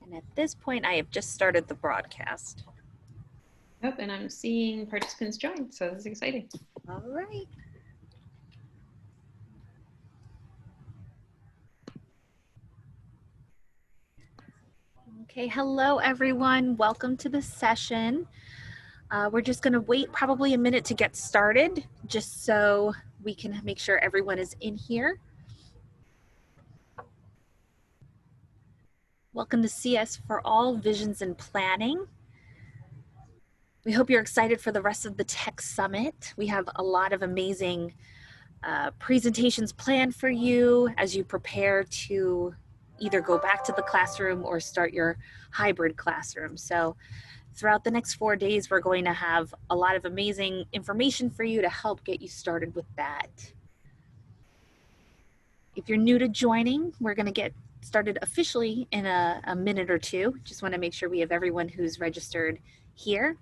And at this point, I have just started the broadcast. Oh, and I'm seeing participants join, so this is exciting. All right. Okay, hello everyone. Welcome to the session. We're just going to wait probably a minute to get started, just so we can make sure everyone is in here. Welcome to CSforALL Visions and Planning. We hope you're excited for the rest of the Tech Summit. We have a lot of amazing presentations planned for you as you prepare to either go back to the classroom or start your hybrid classroom. So throughout the next 4 days, we're going to have a lot of amazing information for you to help get you started with that. If you're new to joining, we're going to get started officially in a minute or two. Just want to make sure we have everyone who's registered here.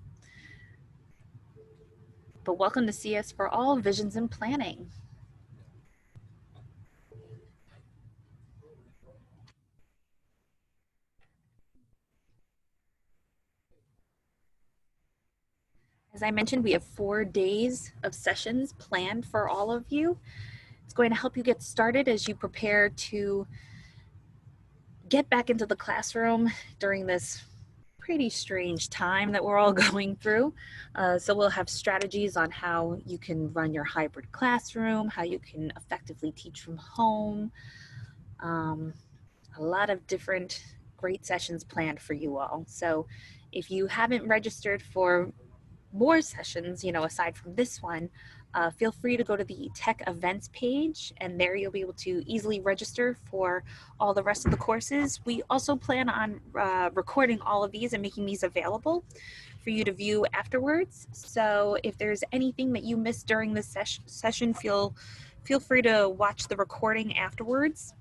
But welcome to CSforALL Visions and Planning. As I mentioned, we have 4 days of sessions planned for all of you. It's going to help you get started as you prepare to get back into the classroom during this pretty strange time that we're all going through. So we'll have strategies on how you can run your hybrid classroom, how you can effectively teach from home. A lot of different great sessions planned for you all. So if you haven't registered for more sessions, aside from this one, feel free to go to the tech events page, and there you'll be able to easily register for all the rest of the courses. We also plan on recording all of these and making these available for you to view afterwards. So if there's anything that you missed during this session, feel free to watch the recording afterwards.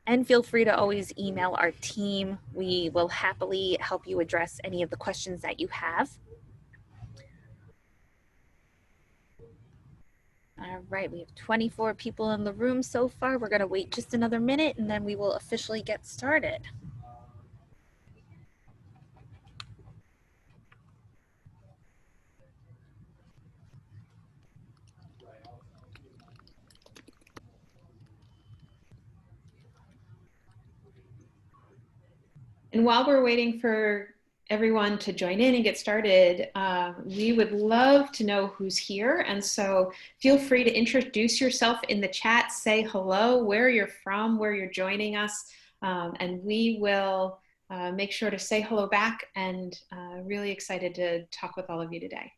And feel free to always email our team. We will happily help you address any of the questions that you have. All right, we have 24 people in the room so far. We're going to wait just another minute and then we will officially get started. And while we're waiting for everyone to join in and get started, we would love to know who's here. And so feel free to introduce yourself in the chat, say hello, where you're from, where you're joining us, and we will make sure to say hello back, and really excited to talk with all of you today.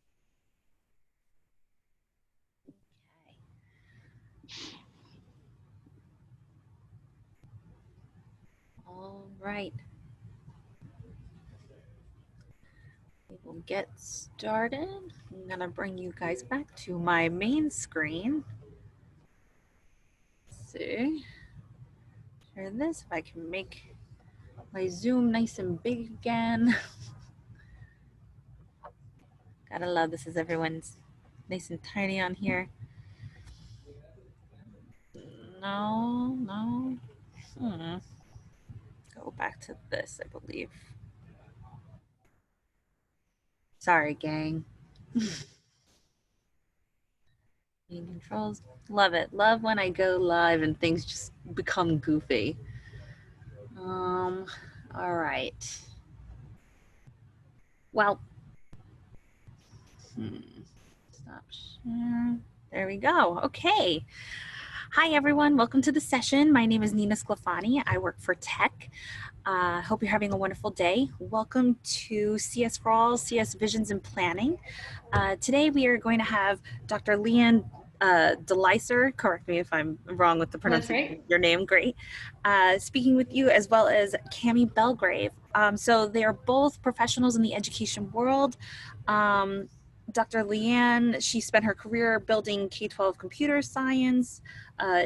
All right. We will get started. I'm gonna bring you guys back to my main screen. Let's see. Share this, if I can make my Zoom nice and big again. Gotta love this as everyone's nice and tiny on here. No. Go back to this, I believe. Sorry, gang. Meeting controls. Love it. Love when I go live and things just become goofy. All right. Well, stop share. There we go. Okay. Hi, everyone. Welcome to the session. My name is Nina Sclafani. I work for Tech. Hope you're having a wonderful day. Welcome to CSforALL, CS Visions and Planning. Today we are going to have Dr. Leigh DeLyser, correct me if I'm wrong with the pronunciation of your name, great, speaking with you, as well as Camie Belgrave. So they are both professionals in the education world. Dr. Leigh, she spent her career building K-12 computer science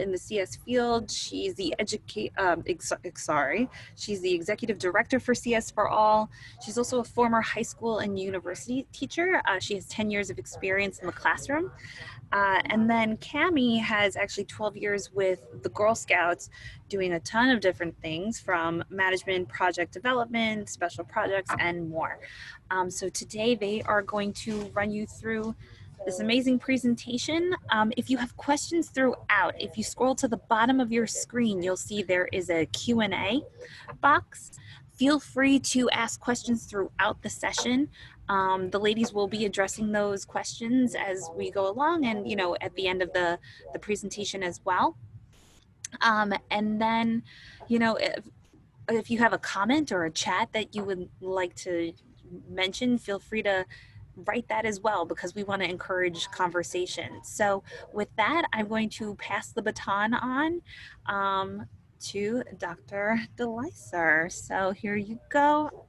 in the CS field. She's the she's the executive director for CSforALL. She's also a former high school and university teacher. She has 10 years of experience in the classroom. And then Camie has actually 12 years with the Girl Scouts doing a ton of different things from management, project development, special projects, and more. So today they are going to run you through this amazing presentation. If you have questions throughout, if you scroll to the bottom of your screen, you'll see there is a Q&A box. Feel free to ask questions throughout the session. The ladies will be addressing those questions as we go along and, at the end of the presentation as well. And then, if you have a comment or a chat that you would like to mention, feel free to write that as well because we want to encourage conversation. So with that, I'm going to pass the baton on to Dr. DeLyser. So here you go.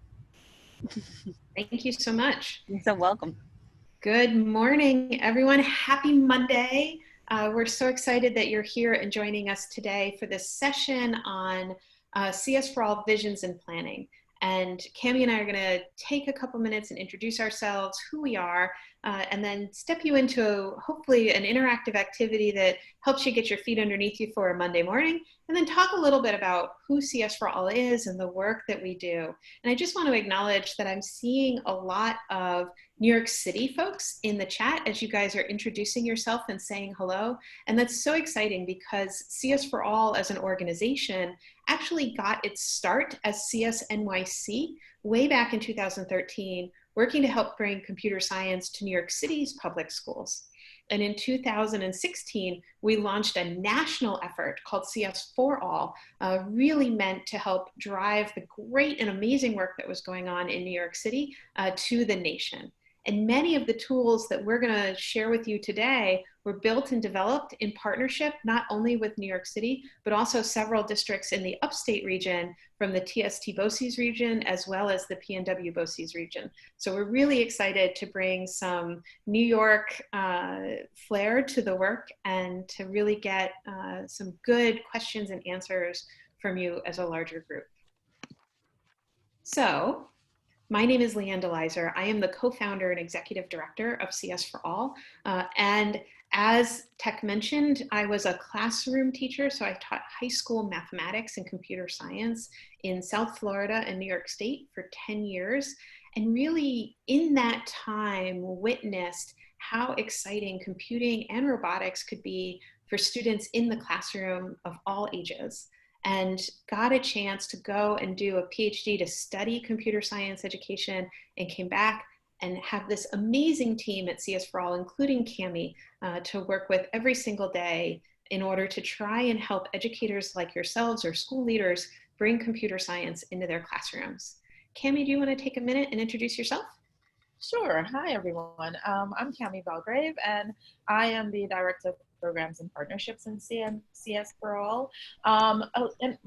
Thank you so much. You're so welcome. Good morning, everyone. Happy Monday. We're so excited that you're here and joining us today for this session on CS4ALL Visions and Planning. And Camie and I are going to take a couple minutes and introduce ourselves, who we are, and then step you into hopefully an interactive activity that helps you get your feet underneath you for a Monday morning, and then talk a little bit about who CS4ALL is and the work that we do. And I just want to acknowledge that I'm seeing a lot of New York City folks in the chat as you guys are introducing yourself and saying hello. And that's so exciting because CS4ALL as an organization actually got its start as CSNYC way back in 2013, working to help bring computer science to New York City's public schools. And in 2016, we launched a national effort called CS4ALL, really meant to help drive the great and amazing work that was going on in New York City to the nation. And many of the tools that we're going to share with you today were built and developed in partnership, not only with New York City, but also several districts in the upstate region from the TST BOCES region, as well as the PNW BOCES region. So we're really excited to bring some New York flair to the work and to really get some good questions and answers from you as a larger group. So, my name is Leigh DeLyser. I am the co-founder and executive director of CS4ALL. And as Tech mentioned, I was a classroom teacher, so I taught high school mathematics and computer science in South Florida and New York State for 10 years. And really, in that time, witnessed how exciting computing and robotics could be for students in the classroom of all ages. And got a chance to go and do a PhD to study computer science education, and came back and have this amazing team at CS4ALL, including Camie, to work with every single day in order to try and help educators like yourselves or school leaders bring computer science into their classrooms. Camie, do you want to take a minute and introduce yourself? Sure. Hi, everyone. I'm Camie Belgrave, and I am the Director of Programs and Partnerships in CSforALL. And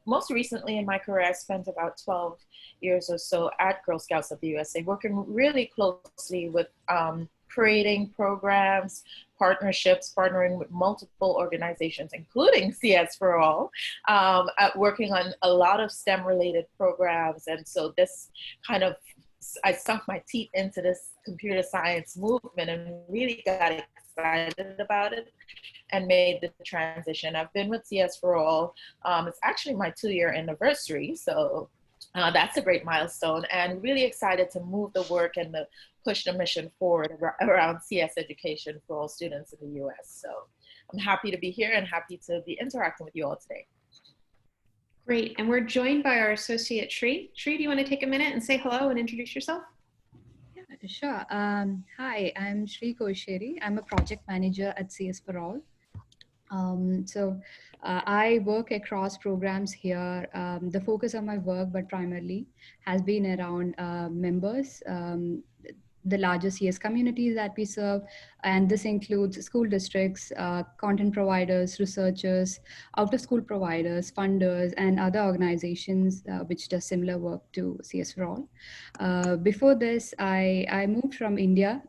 most recently in my career, I spent about 12 years or so at Girl Scouts of the USA, working really closely with creating programs, partnerships, partnering with multiple organizations, including CS4ALL, working on a lot of STEM-related programs. And so this I sunk my teeth into this computer science movement and really got excited about it and made the transition. I've been with CS4ALL. It's actually my 2-year anniversary, so that's a great milestone, and really excited to move the work and push the mission forward around CS education for all students in the US. So I'm happy to be here and happy to be interacting with you all today. Great, and we're joined by our associate Shri. Shri, do you want to take a minute and say hello and introduce yourself? Yeah, sure. Hi, I'm Shri Kosheri. I'm a project manager at CS4ALL. I work across programs here. The focus of my work, but primarily, has been around members, the larger CS communities that we serve, and this includes school districts, content providers, researchers, out-of-school providers, funders, and other organizations which does similar work to CS4ALL. Before this, I moved from India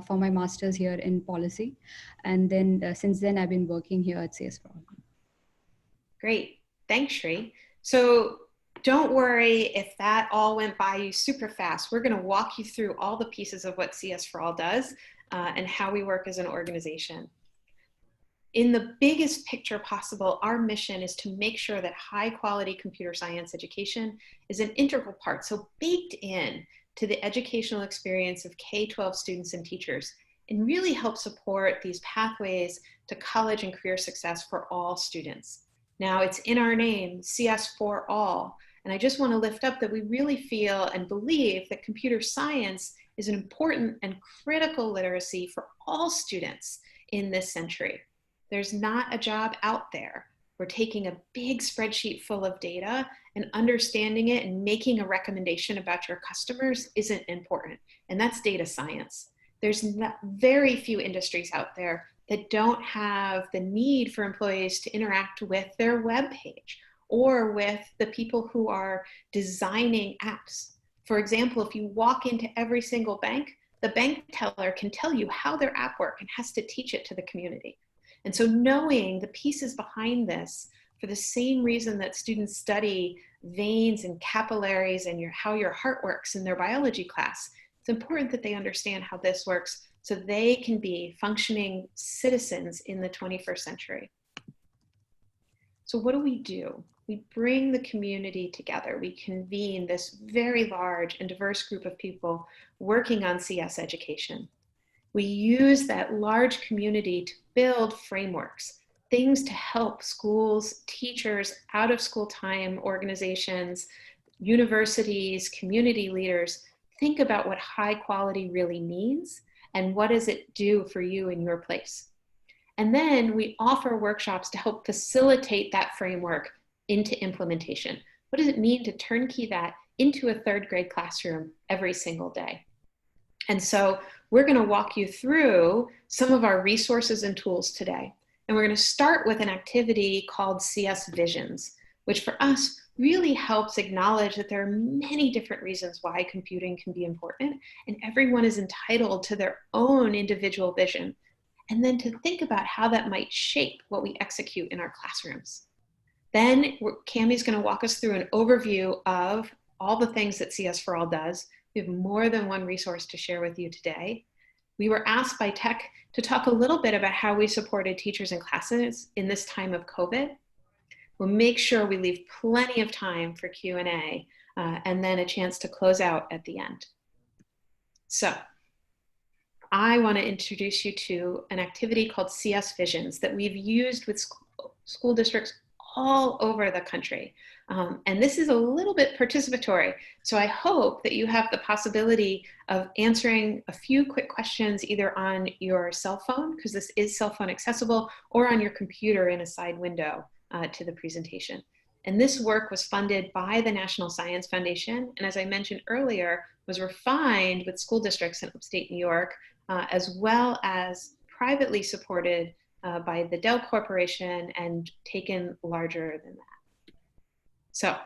for my master's here in policy, and then since then I've been working here at CS4ALL. Great, thanks, Shri. So don't worry if that all went by you super fast. We're going to walk you through all the pieces of what CS4ALL does. and how we work as an organization. In the biggest picture possible, our mission is to make sure that high quality computer science education is an integral part, so baked in to the educational experience of K-12 students and teachers, and really help support these pathways to college and career success for all students. Now, it's in our name, CS for All, and I just want to lift up that we really feel and believe that computer science is an important and critical literacy for all students in this century. There's not a job out there where taking a big spreadsheet full of data and understanding it and making a recommendation about your customers isn't important, and that's data science. There's very few industries out there that don't have the need for employees to interact with their web page or with the people who are designing apps. For example, if you walk into every single bank, the bank teller can tell you how their app works and has to teach it to the community. And so knowing the pieces behind this, for the same reason that students study veins and capillaries and how your heart works in their biology class, it's important that they understand how this works so they can be functioning citizens in the 21st century. So what do? We bring the community together. We convene this very large and diverse group of people working on CS education. We use that large community to build frameworks, things to help schools, teachers, out of school time organizations, universities, community leaders think about what high quality really means and what does it do for you in your place. And then we offer workshops to help facilitate that framework into implementation. What does it mean to turnkey that into a third grade classroom every single day? And so we're going to walk you through some of our resources and tools today. And we're going to start with an activity called CS Visions, which for us really helps acknowledge that there are many different reasons why computing can be important, and everyone is entitled to their own individual vision. And then to think about how that might shape what we execute in our classrooms. Then Camie's going to walk us through an overview of all the things that CS4All does. We have more than one resource to share with you today. We were asked by Tech to talk a little bit about how we supported teachers and classes in this time of COVID. We'll make sure we leave plenty of time for Q&A and then a chance to close out at the end. So I want to introduce you to an activity called CS Visions that we've used with school districts all over the country. And this is a little bit participatory. So I hope that you have the possibility of answering a few quick questions either on your cell phone, because this is cell phone accessible, or on your computer in a side window to the presentation. And this work was funded by the National Science Foundation, and as I mentioned earlier, was refined with school districts in upstate New York, as well as privately supported by the Dell Corporation and taken larger than that. So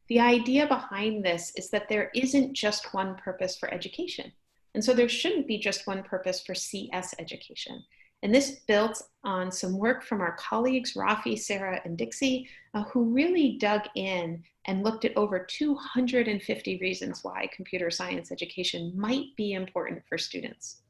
the idea behind this is that there isn't just one purpose for education. And so there shouldn't be just one purpose for CS education. And this built on some work from our colleagues, Rafi, Sarah, and Dixie, who really dug in and looked at over 250 reasons why computer science education might be important for students.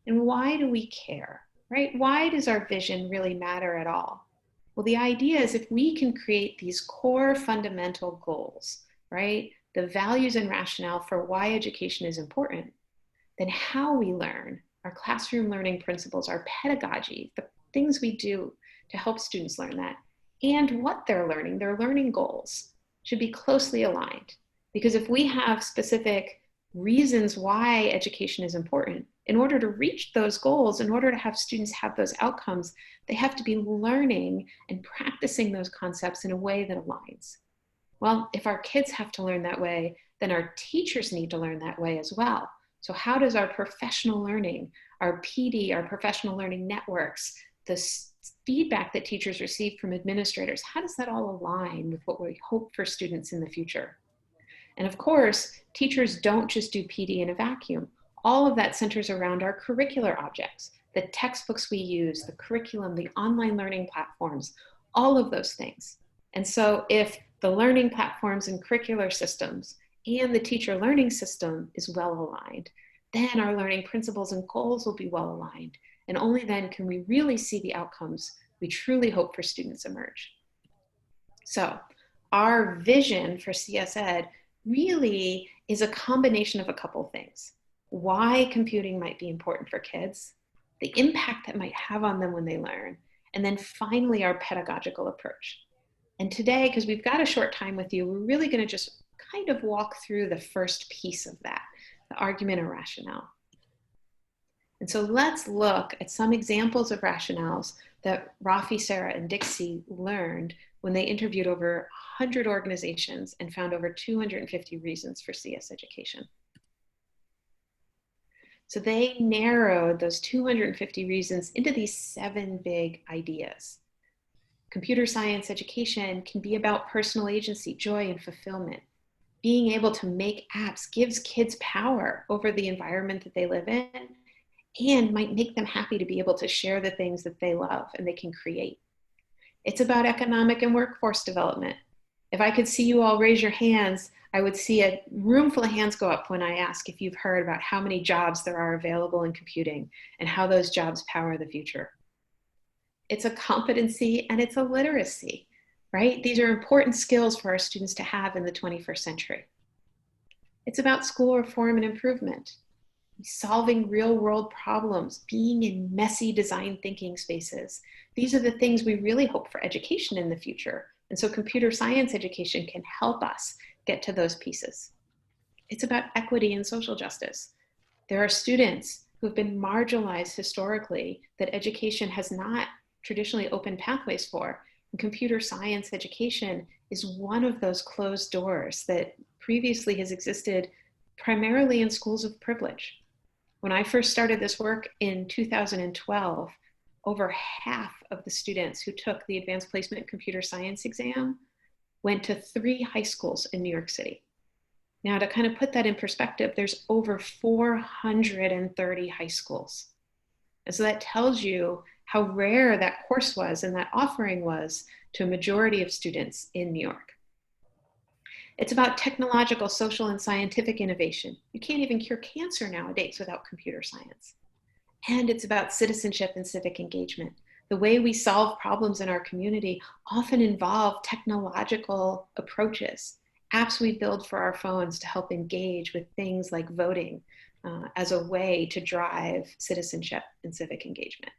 And why do we care, right? Why does our vision really matter at all? Well, the idea is if we can create these core fundamental goals, right? The values and rationale for why education is important, then how we learn, our classroom learning principles, our pedagogy, the things we do to help students learn that, and what they're learning, their learning goals, should be closely aligned. Because if we have specific reasons why education is important, in order to reach those goals, in order to have students have those outcomes, they have to be learning and practicing those concepts in a way that aligns. Well, if our kids have to learn that way, then our teachers need to learn that way as well. So how does our professional learning, our PD, our professional learning networks, the feedback that teachers receive from administrators, how does that all align with what we hope for students in the future? And of course, teachers don't just do PD in a vacuum. All of that centers around our curricular objects, the textbooks we use, the curriculum, the online learning platforms, all of those things. And so if the learning platforms and curricular systems and the teacher learning system is well aligned, then our learning principles and goals will be well aligned. And only then can we really see the outcomes we truly hope for students emerge. So our vision for CS Ed really is a combination of a couple things. Why computing might be important for kids, the impact that might have on them when they learn, and then finally our pedagogical approach. And today, because we've got a short time with you, we're really going to just kind of walk through the first piece of that, the argument or rationale. And so let's look at some examples of rationales that Rafi, Sarah, and Dixie learned when they interviewed over 100 organizations and found over 250 reasons for CS education. So they narrowed those 250 reasons into these 7 big ideas. Computer science education can be about personal agency, joy, and fulfillment. Being able to make apps gives kids power over the environment that they live in and might make them happy to be able to share the things that they love and they can create. It's about economic and workforce development. If I could see you all raise your hands, I would see a room full of hands go up when I ask if you've heard about how many jobs there are available in computing and how those jobs power the future. It's a competency and it's a literacy, right? These are important skills for our students to have in the 21st century. It's about school reform and improvement, solving real world problems, being in messy design thinking spaces. These are the things we really hope for education in the future. And so computer science education can help us get to those pieces. It's about equity and social justice. There are students who have been marginalized historically that education has not traditionally opened pathways for. And computer science education is one of those closed doors that previously has existed primarily in schools of privilege. When I first started this work in 2012, over half of the students who took the Advanced Placement Computer Science exam went to 3 high schools in New York City. Now, to kind of put that in perspective, there's over 430 high schools. And so that tells you how rare that course was and that offering was to a majority of students in New York. It's about technological, social, and scientific innovation. You can't even cure cancer nowadays without computer science. And it's about citizenship and civic engagement. The way we solve problems in our community often involve technological approaches, apps we build for our phones to help engage with things like voting as a way to drive citizenship and civic engagement.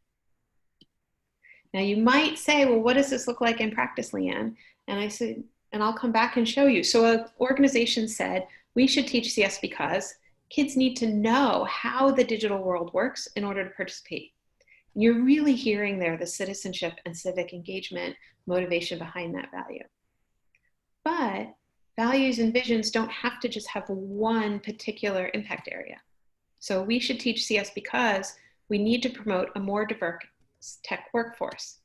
Now you might say, well, what does this look like in practice, Leanne? And I said, and I'll come back and show you. So an organization said, we should teach CS because kids need to know how the digital world works in order to participate. And you're really hearing there the citizenship and civic engagement motivation behind that value. But values and visions don't have to just have one particular impact area. So we should teach CS because we need to promote a more diverse tech workforce.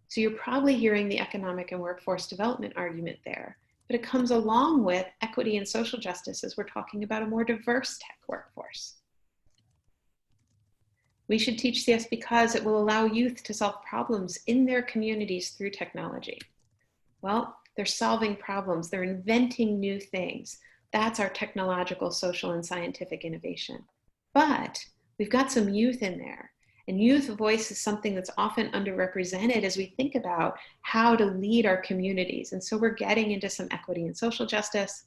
So you're probably hearing the economic and workforce development argument there, but it comes along with equity and social justice as we're talking about a more diverse tech workforce. We should teach CS because it will allow youth to solve problems in their communities through technology. Well, they're solving problems, they're inventing new things. That's our technological, social, and scientific innovation. But we've got some youth in there. And youth voice is something that's often underrepresented as we think about how to lead our communities. And so we're getting into some equity and social justice.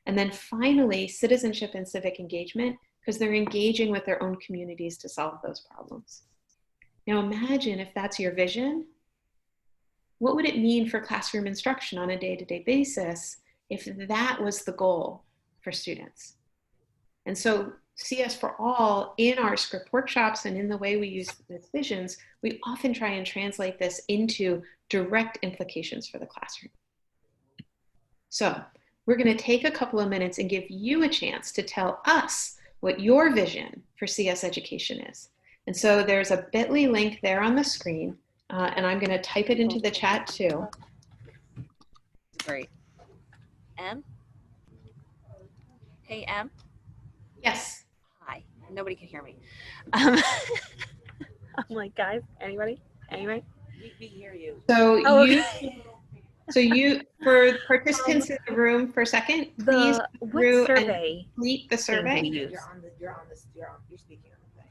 And then finally, citizenship and civic engagement, because they're engaging with their own communities to solve those problems. Now imagine if that's your vision, what would it mean for classroom instruction on a day-to-day basis if that was the goal for students? And so CSforALL, in our script workshops and in the way we use these visions, we often try and translate this into direct implications for the classroom. So we're going to take a couple of minutes and give you a chance to tell us what your vision for CS education is. And so there's a bit.ly link there on the screen, and I'm going to type it into the chat too. Great. M? Hey, M? Yes. Hi. Nobody can hear me. I'm like, guys, anybody? Anybody? We hear you. So Oh, you, okay. So for participants in the room for a second, please go What through and survey complete the thing do we survey. use? You're speaking on the thing.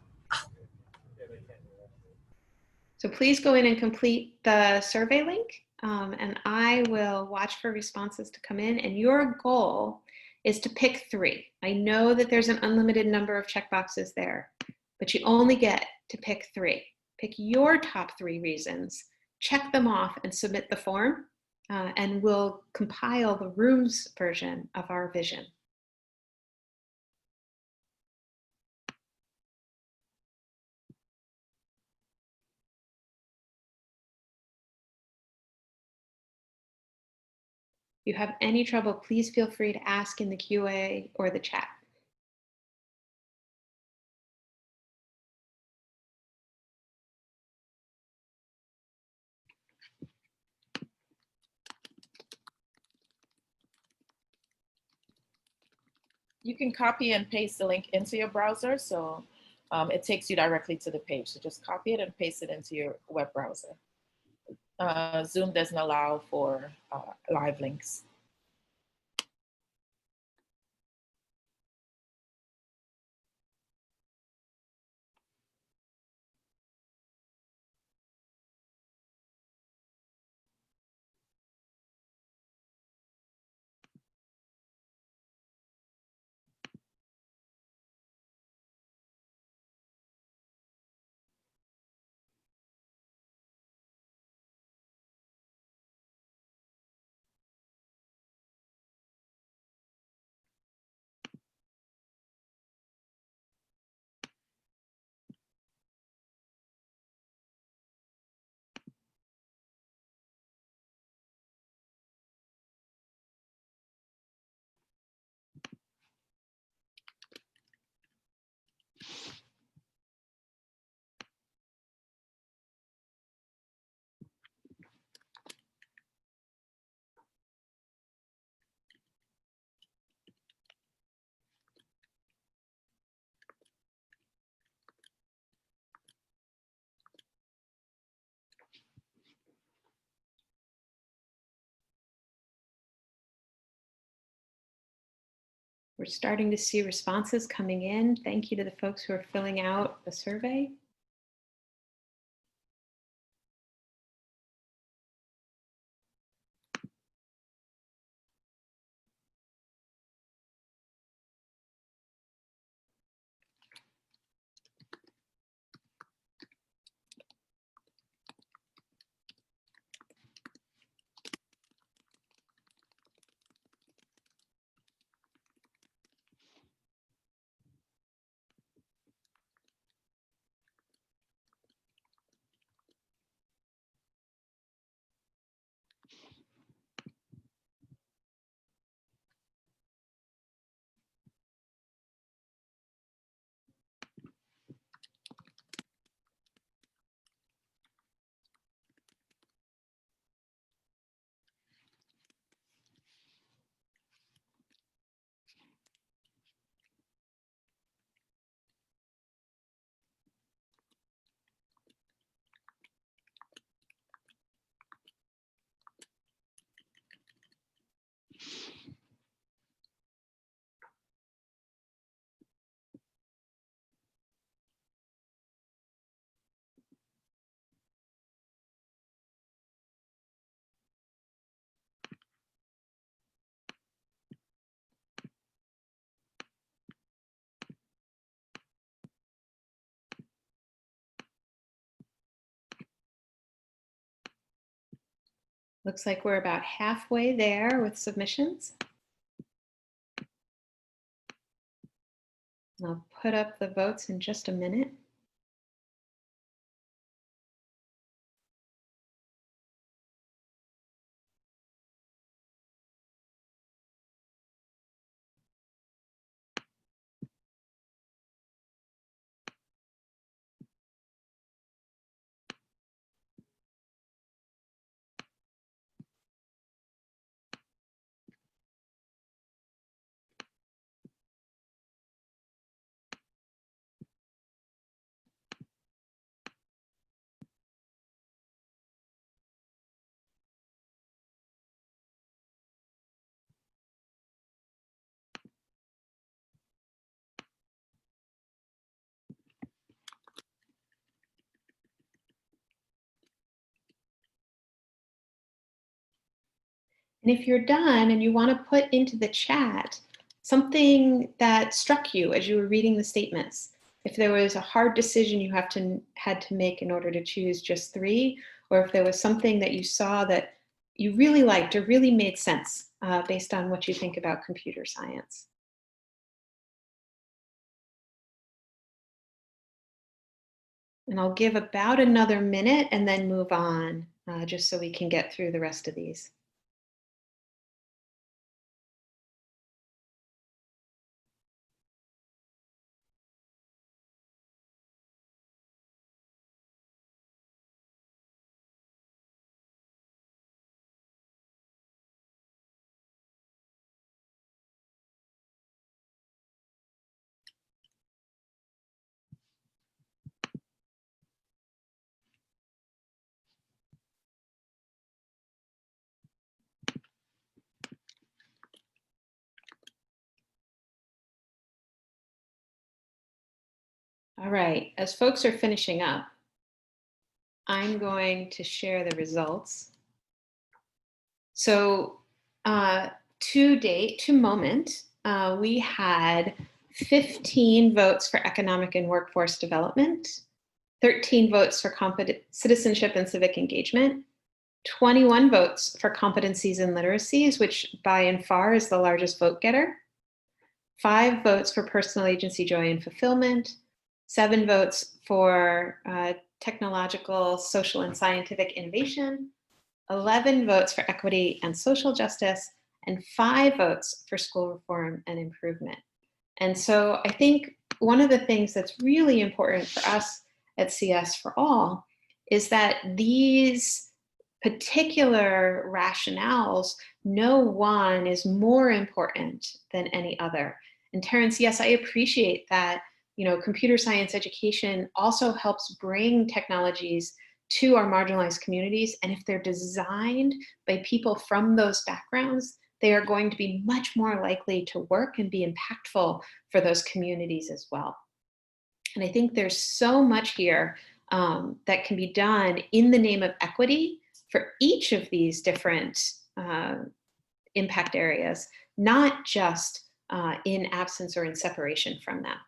So please go in and complete the survey link, and I will watch for responses to come in. And your goal is to pick 3. I know that there's an unlimited number of checkboxes there, but you only get to pick 3. Pick your top 3 reasons, check them off, and submit the form, and we'll compile the room's version of our vision. If you have any trouble, please feel free to ask in the QA or the chat. You can copy and paste the link into your browser, so it takes you directly to the page. So just copy it and paste it into your web browser. Zoom doesn't allow for live links. We're starting to see responses coming in. Thank you to the folks who are filling out the survey. Looks like we're about halfway there with submissions. I'll put up the votes in just a minute. And if you're done and you want to put into the chat something that struck you as you were reading the statements, if there was a hard decision you had to make in order to choose just 3, or if there was something that you saw that you really liked or really made sense based on what you think about computer science. And I'll give about another minute and then move on, just so we can get through the rest of these. All right, as folks are finishing up, I'm going to share the results. So to moment, we had 15 votes for economic and workforce development, 13 votes for citizenship and civic engagement, 21 votes for competencies and literacies, which by and far is the largest vote getter, 5 votes for personal agency, joy, and fulfillment, 7 votes for technological, social, and scientific innovation, 11 votes for equity and social justice, and 5 votes for school reform and improvement. And so I think one of the things that's really important for us at CS for All is that these particular rationales, no one is more important than any other. And Terrence, yes, I appreciate that, you know, computer science education also helps bring technologies to our marginalized communities. And if they're designed by people from those backgrounds, they are going to be much more likely to work and be impactful for those communities as well. And I think there's so much here that can be done in the name of equity for each of these different impact areas, not just in absence or in separation from them.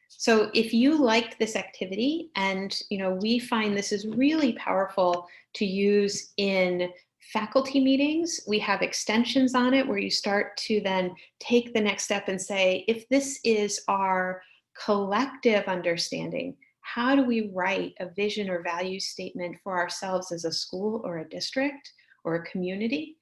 So if you liked this activity, and you know, we find this is really powerful to use in faculty meetings, we have extensions on it where you start to then take the next step and say, if this is our collective understanding, how do we write a vision or value statement for ourselves as a school or a district or a community?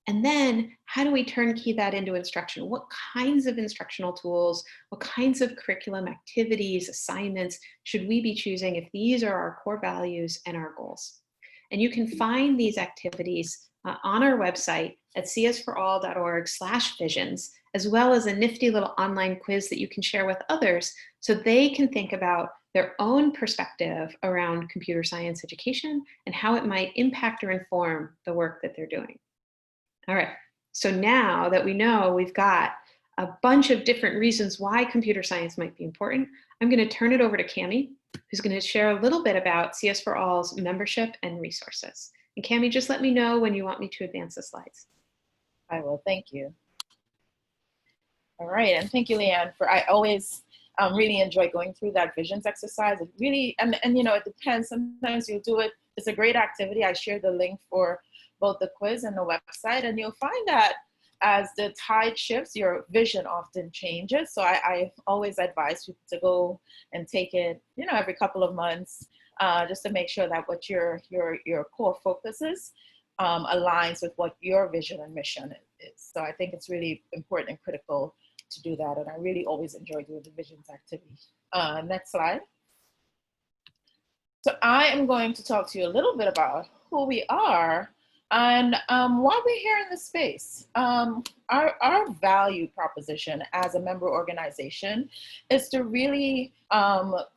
And then how do we turnkey that into instruction? What kinds of instructional tools, what kinds of curriculum activities, assignments should we be choosing if these are our core values and our goals? And you can find these activities on our website at csforall.org/visions, as well as a nifty little online quiz that you can share with others so they can think about their own perspective around computer science education and how it might impact or inform the work that they're doing. All right, so now that we know we've got a bunch of different reasons why computer science might be important, I'm going to turn it over to Camie, who's going to share a little bit about CS4All's membership and resources. And Camie, just let me know when you want me to advance the slides. I will, thank you. All right, and thank you, Leanne, I always really enjoy going through that visions exercise. It really, and you know, it depends. Sometimes you'll do it. It's a great activity. I share the link for both the quiz and the website, and you'll find that as the tide shifts, your vision often changes. So I always advise people to go and take it, you know, every couple of months, just to make sure that what your core focus is aligns with what your vision and mission is. So I think it's really important and critical to do that, and I really always enjoy doing the visions activity. Next slide. So I am going to talk to you a little bit about who we are and why we're here in this space. Our value proposition as a member organization is to really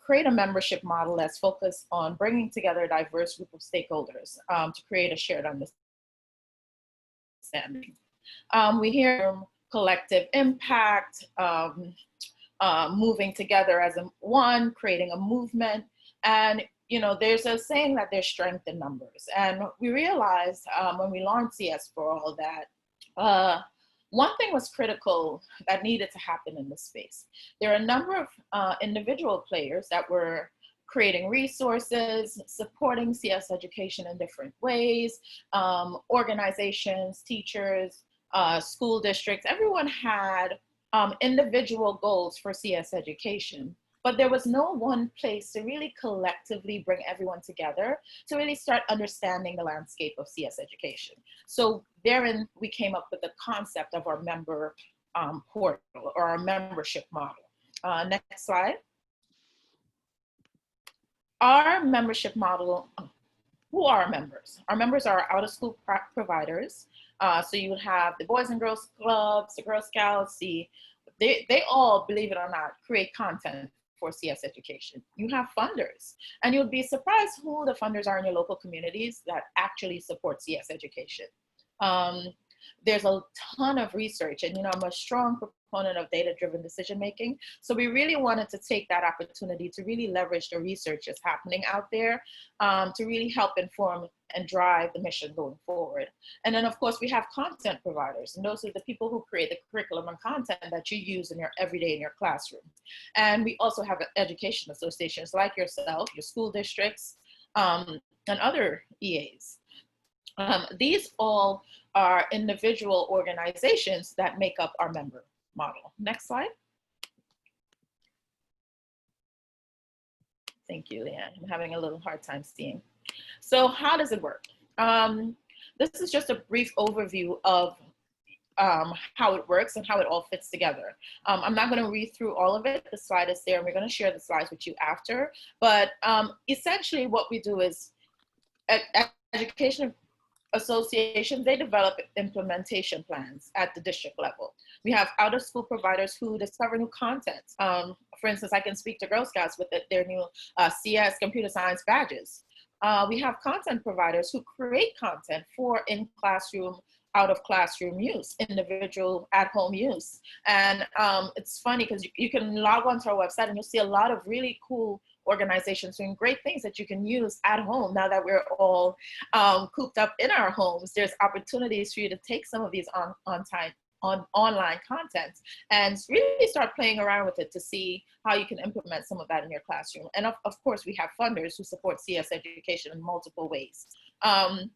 create a membership model that's focused on bringing together a diverse group of stakeholders to create a shared understanding. We hear collective impact, moving together as one, creating a movement, and you know, there's a saying that there's strength in numbers. And we realized when we launched CS4All that One thing was critical that needed to happen in this space. There are a number of individual players that were creating resources, supporting CS education in different ways, organizations, teachers, school districts, everyone had individual goals for CS education, but there was no one place to really collectively bring everyone together to really start understanding the landscape of CS education. So therein, we came up with the concept of our member portal or our membership model. Next slide. Our membership model, who are our members? Our members are out of school providers. So you would have the Boys and Girls Clubs, the Girl Scouts, they all, believe it or not, create content for CS education. You have funders, and you'll be surprised who the funders are in your local communities that actually support CS education. There's a ton of research, and I'm a strong proponent of data-driven decision-making. So we really wanted to take that opportunity to really leverage the research that's happening out there to really help inform and drive the mission going forward. And then of course we have content providers, and those are the people who create the curriculum and content that you use in your everyday in your classroom. And we also have education associations like yourself, your school districts, and other EAs. These all are individual organizations that make up our member model. Next slide. Thank you, Leanne. I'm having a little hard time seeing. So how does it work? This is just a brief overview of how it works and how it all fits together. I'm not going to read through all of it. The slide is there, and we're going to share the slides with you after. But essentially what we do is education associations, they develop implementation plans at the district level. We have out of school providers who discover new content. For instance, I can speak to Girl Scouts with their new CS computer science badges. We have content providers who create content for in-classroom, out-of-classroom use, individual at-home use. And it's funny because you can log onto our website and you'll see a lot of really cool organizations doing great things that you can use at home. Now that we're all cooped up in our homes, there's opportunities for you to take some of these online content and really start playing around with it to see how you can implement some of that in your classroom. And of course, we have funders who support CS education in multiple ways. And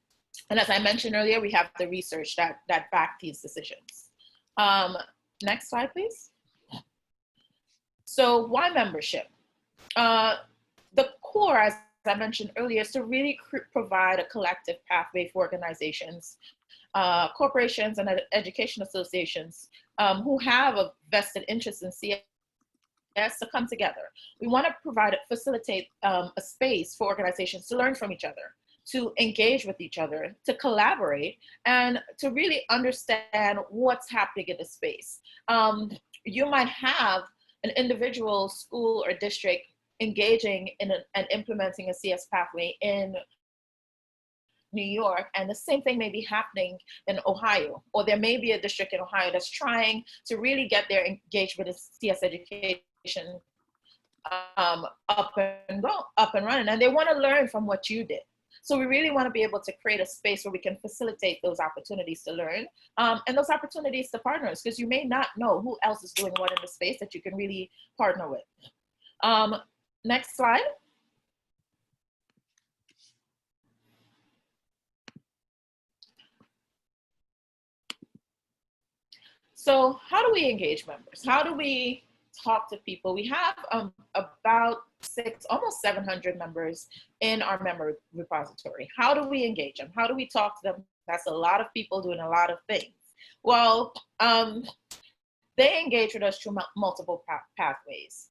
as I mentioned earlier, we have the research that back these decisions. Next slide, please. So why membership? The core, as I mentioned earlier, is to really provide a collective pathway for organizations, corporations, and education associations who have a vested interest in CS to come together. We want to facilitate a space for organizations to learn from each other, to engage with each other, to collaborate, and to really understand what's happening in the space. You might have an individual school or district engaging in and implementing a CS pathway in New York, and the same thing may be happening in Ohio, or there may be a district in Ohio that's trying to really get their engagement in CS education up and running, and they want to learn from what you did. So we really want to be able to create a space where we can facilitate those opportunities to learn and those opportunities to partners, because you may not know who else is doing what in the space that you can really partner with. Next slide. So how do we engage members? How do we talk to people? We have about almost 700 members in our member repository. How do we engage them? How do we talk to them? That's a lot of people doing a lot of things. Well, they engage with us through multiple pathways.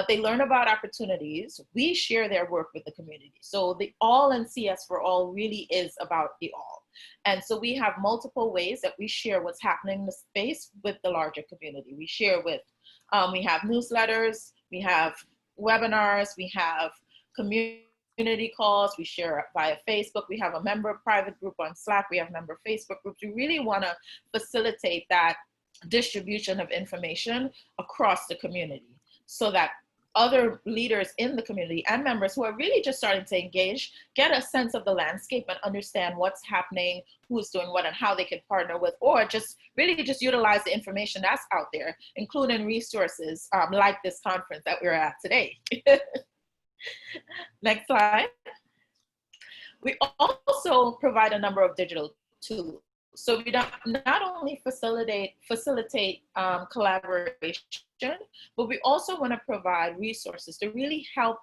They learn about opportunities. We share their work with the community. So the all in CSforALL really is about the all. And so we have multiple ways that we share what's happening in the space with the larger community. We share with, we have newsletters, we have webinars, we have community calls, we share via Facebook, we have a member private group on Slack, we have member Facebook groups. We really want to facilitate that distribution of information across the community so that other leaders in the community and members who are really just starting to engage, get a sense of the landscape and understand what's happening, who's doing what, and how they can partner with, or just really just utilize the information that's out there, including resources like this conference that we're at today. Next slide. We also provide a number of digital tools. So we not only facilitate collaboration, but we also want to provide resources to really help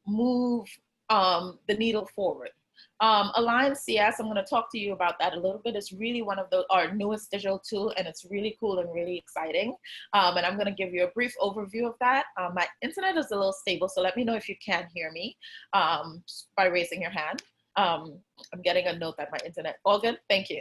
move the needle forward. Align CS, I'm going to talk to you about that a little bit. It's really one of our newest digital tool, and it's really cool and really exciting. And I'm going to give you a brief overview of that. My internet is a little stable, so let me know if you can hear me by raising your hand. I'm getting a note that my internet, all good? Thank you.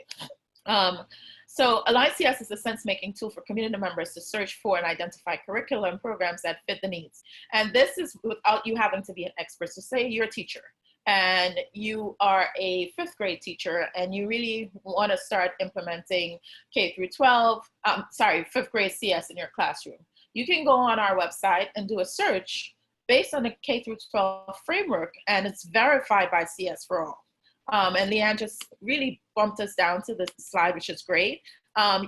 So Align CS is a sense-making tool for community members to search for and identify curriculum programs that fit the needs. And this is without you having to be an expert. So say you're a teacher and you are a 5th grade teacher and you really want to start implementing K through 12, 5th grade CS in your classroom. You can go on our website and do a search based on the K through 12 framework, and it's verified by CSforALL. And Leanne just really bumped us down to this slide, which is great.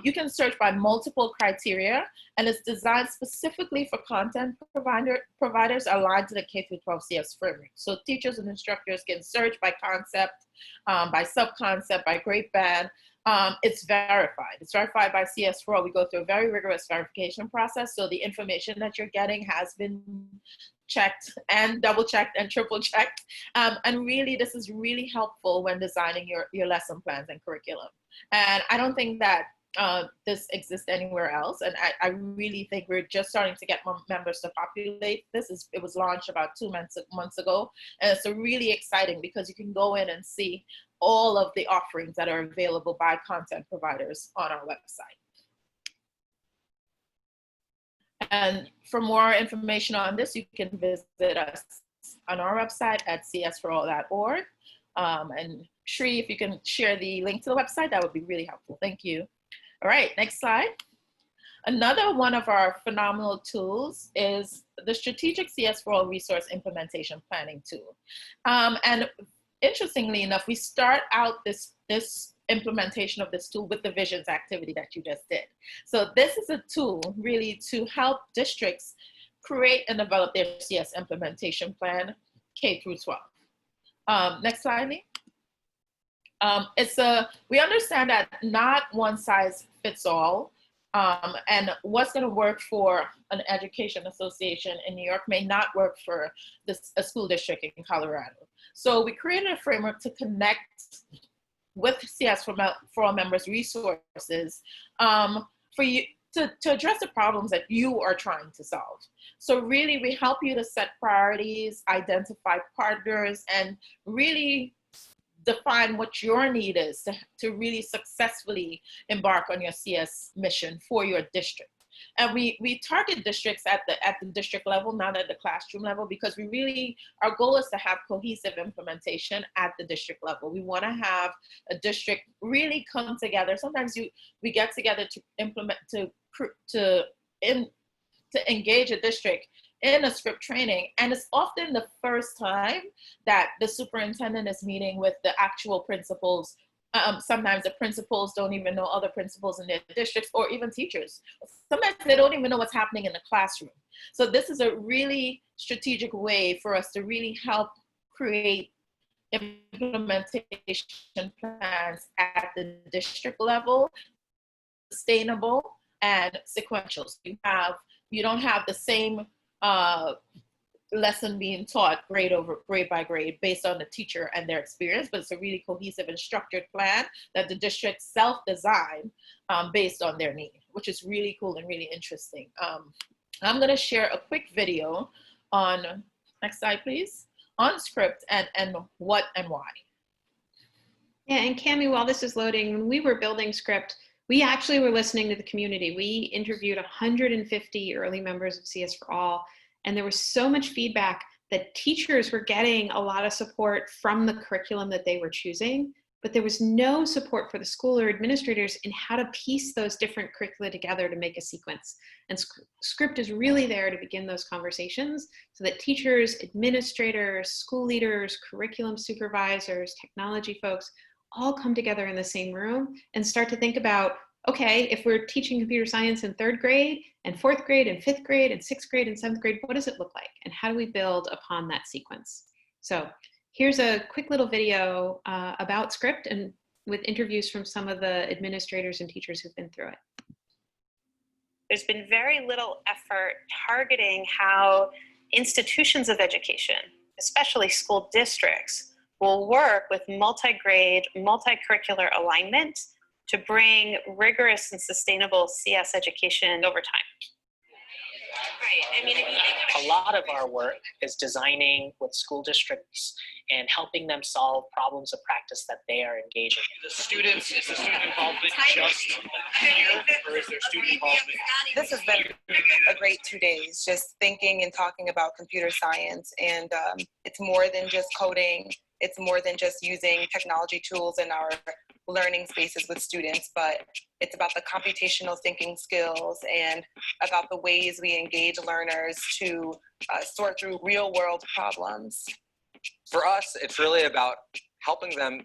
You can search by multiple criteria, and it's designed specifically for content providers aligned to the K through 12 CS framework. So teachers and instructors can search by concept, by sub-concept, by grade band. It's verified. It's verified by CSforALL. We go through a very rigorous verification process, so the information that you're getting has been checked and double checked and triple checked. And really, this is really helpful when designing your lesson plans and curriculum. And I don't think that this exists anywhere else. And I really think we're just starting to get more members to populate this. It was launched about 2 months ago. And it's really exciting because you can go in and see all of the offerings that are available by content providers on our website. And for more information on this, you can visit us on our website at CSforALL.org. And Shri, if you can share the link to the website, that would be really helpful. Thank you. All right, next slide. Another one of our phenomenal tools is the Strategic CSforALL Resource Implementation Planning tool. And interestingly enough, we start out this implementation of this tool with the visions activity that you just did. So this is a tool really to help districts create and develop their CS implementation plan K through 12. Next slide, Leigh. We understand that not one size fits all, and what's going to work for an education association in New York may not work for a school district in Colorado. So we created a framework to connect with CSforALL members' resources for you to address the problems that you are trying to solve. So really, we help you to set priorities, identify partners, and really define what your need is to really successfully embark on your CS mission for your district. And we target districts at the district level, not at the classroom level, because our goal is to have cohesive implementation at the district level. We want to have a district really come together. Sometimes we get together to implement, to engage a district in a script training, and it's often the first time that the superintendent is meeting with the actual principals. Sometimes the principals don't even know other principals in their districts, or even teachers. Sometimes they don't even know what's happening in the classroom. So this is a really strategic way for us to really help create implementation plans at the district level, sustainable and sequential. So you don't have the same lesson being taught grade by grade based on the teacher and their experience, but it's a really cohesive and structured plan that the district self-design based on their need, which is really cool and really interesting. I'm going to share a quick video on, next slide please, on script and what and why. Yeah, and Camie, while this is loading, when we were building script, we actually were listening to the community. We interviewed 150 early members of CSforALL, and there was so much feedback that teachers were getting a lot of support from the curriculum that they were choosing, but there was no support for the school or administrators in how to piece those different curricula together to make a sequence. And Script is really there to begin those conversations so that teachers, administrators, school leaders, curriculum supervisors, technology folks all come together in the same room and start to think about, okay, if we're teaching computer science in 3rd grade and 4th grade and 5th grade and 6th grade and 7th grade, what does it look like? And how do we build upon that sequence? So here's a quick little video about Script and with interviews from some of the administrators and teachers who've been through it. There's been very little effort targeting how institutions of education, especially school districts, will work with multi-grade, multi-curricular alignment to bring rigorous and sustainable CS education over time. Right. I mean, a lot of our work is designing with school districts and helping them solve problems of practice that they are engaging in. Is the student involvement just here, or is there student involvement? This has been a great 2 days, just thinking and talking about computer science. And it's more than just coding. It's more than just using technology tools in our learning spaces with students, but it's about the computational thinking skills and about the ways we engage learners to sort through real world problems. For us, it's really about helping them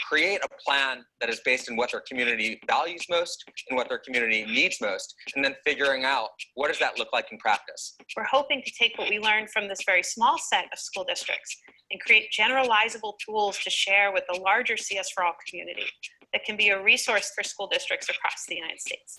create a plan that is based on what their community values most and what their community needs most, and then figuring out what does that look like in practice. We're hoping to take what we learned from this very small set of school districts and create generalizable tools to share with the larger CS4All community that can be a resource for school districts across the United States.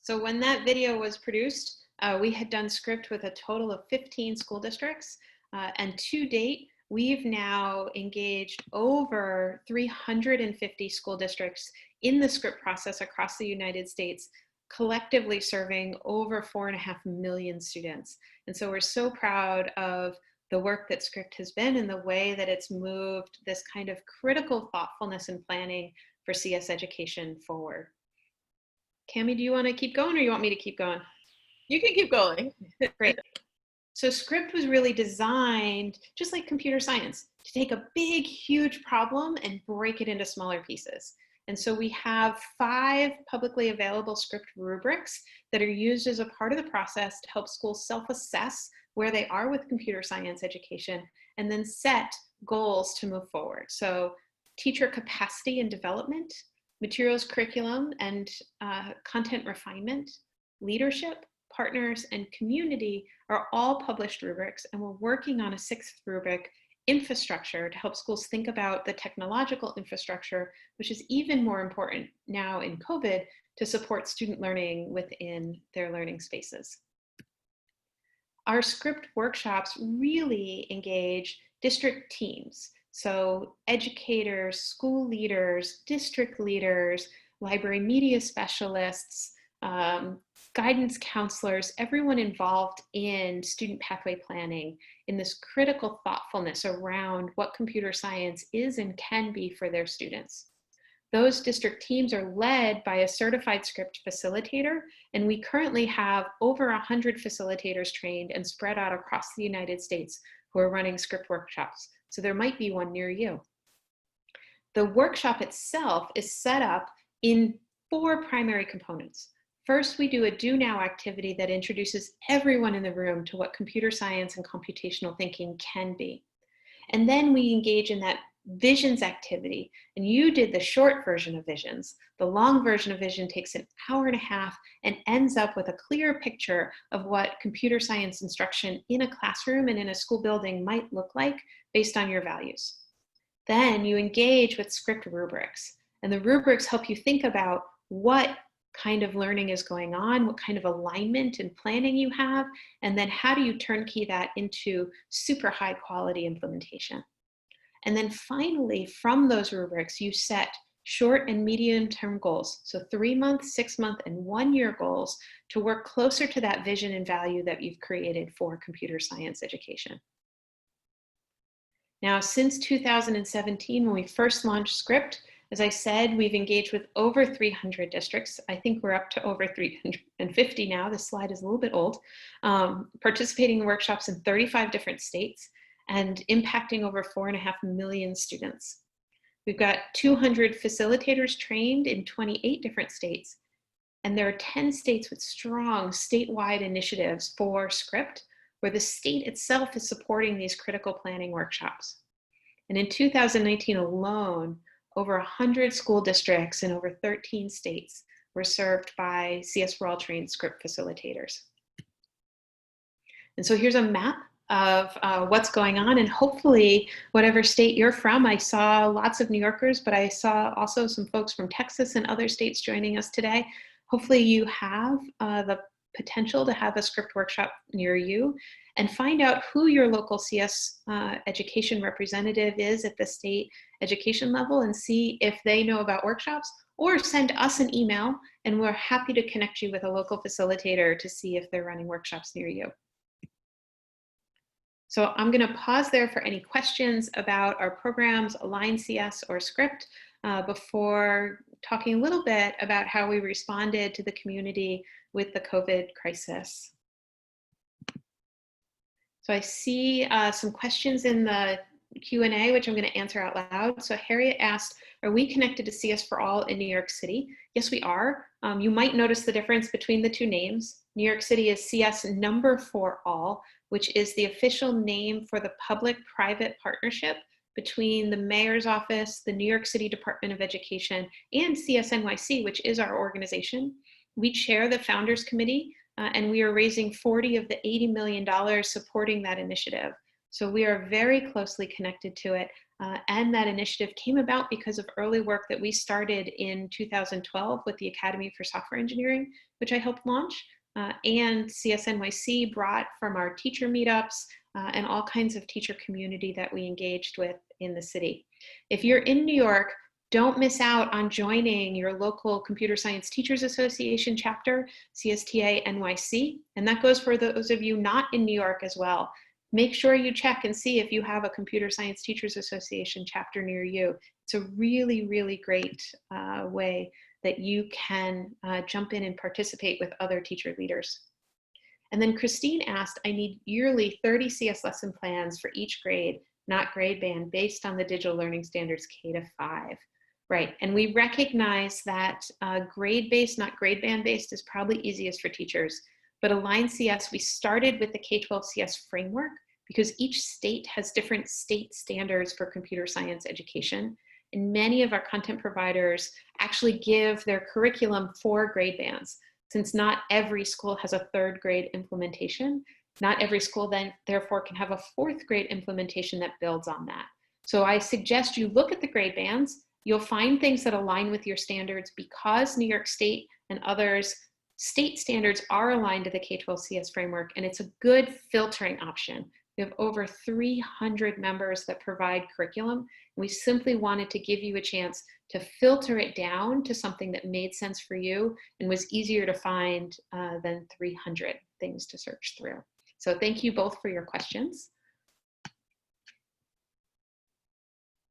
So when that video was produced, we had done Script with a total of 15 school districts. And to date, we've now engaged over 350 school districts in the Script process across the United States, collectively serving over 4.5 million students. And so we're so proud of the work that Script has been and the way that it's moved this kind of critical thoughtfulness and planning for CS education forward. Camie, do you want to keep going or you want me to keep going? You can keep going. Great. So Script was really designed, just like computer science, to take a big, huge problem and break it into smaller pieces. And so we have 5 publicly available Script rubrics that are used as a part of the process to help schools self-assess where they are with computer science education and then set goals to move forward. So teacher capacity and development, materials curriculum and content refinement, leadership, partners, and community are all published rubrics, and we're working on a 6th rubric, infrastructure, to help schools think about the technological infrastructure, which is even more important now in COVID to support student learning within their learning spaces. Our Script workshops really engage district teams. So educators, school leaders, district leaders, library media specialists, guidance counselors, everyone involved in student pathway planning in this critical thoughtfulness around what computer science is and can be for their students. Those district teams are led by a certified Script facilitator, and we currently have over 100 facilitators trained and spread out across the United States who are running Script workshops. So there might be one near you. The workshop itself is set up in 4 primary components. First, we do a Do Now activity that introduces everyone in the room to what computer science and computational thinking can be. And then we engage in that Visions activity. And you did the short version of Visions. The long version of Vision takes an hour and a half and ends up with a clear picture of what computer science instruction in a classroom and in a school building might look like based on your values. Then you engage with Script rubrics. And the rubrics help you think about what kind of learning is going on, what kind of alignment and planning you have, and then how do you turnkey that into super high quality implementation. And then finally, from those rubrics, you set short and medium term goals. So 3-month, 6-month, and 1-year goals to work closer to that vision and value that you've created for computer science education. Now, since 2017, when we first launched Script, as I said, we've engaged with over 300 districts. I think we're up to over 350 now. This slide is a little bit old. Participating in workshops in 35 different states. and impacting over 4.5 million students. We've got 200 facilitators trained in 28 different states, and there are 10 states with strong statewide initiatives for Script, where the state itself is supporting these critical planning workshops. And in 2019 alone, over 100 school districts in over 13 states were served by CSforALL trained Script facilitators. And so here's a map of what's going on, and hopefully whatever state you're from, I saw lots of New Yorkers, but I saw also some folks from Texas and other states joining us today. Hopefully you have the potential to have a Script workshop near you, and find out who your local CS education representative is at the state education level and see if they know about workshops, or send us an email and we're happy to connect you with a local facilitator to see if they're running workshops near you. So I'm going to pause there for any questions about our programs, Align CS or Script, before talking a little bit about how we responded to the community with the COVID crisis. So I see some questions in the Q&A, which I'm going to answer out loud. So Harriet asked, are we connected to CSforALL in New York City? Yes, we are. You might notice the difference between the two names. New York City is CS4ALL, which is the official name for the public-private partnership between the Mayor's Office, the New York City Department of Education, and CSNYC, which is our organization. We chair the Founders Committee, and we are raising $40 of the $80 million supporting that initiative. So we are very closely connected to it. And that initiative came about because of early work that we started in 2012 with the Academy for Software Engineering, which I helped launch. And CSNYC brought from our teacher meetups and all kinds of teacher community that we engaged with in the city. If you're in New York, don't miss out on joining your local Computer Science Teachers Association chapter, CSTA NYC, and that goes for those of you not in New York as well. Make sure you check and see if you have a Computer Science Teachers Association chapter near you. It's a really, really great way that you can jump in and participate with other teacher leaders. And then Christine asked, I need yearly 30 CS lesson plans for each grade, not grade band, based on the digital learning standards K-5. Right, and we recognize that grade-based, not grade band-based, is probably easiest for teachers. But Align CS, we started with the K-12 CS framework because each state has different state standards for computer science education. And many of our content providers actually give their curriculum 4 grade bands. Since not every school has a 3rd grade implementation, not every school then therefore can have a 4th grade implementation that builds on that. So I suggest you look at the grade bands. You'll find things that align with your standards because New York State and others state standards are aligned to the K-12 CS framework, and it's a good filtering option. We have over 300 members that provide curriculum. And we simply wanted to give you a chance to filter it down to something that made sense for you and was easier to find than 300 things to search through. So thank you both for your questions.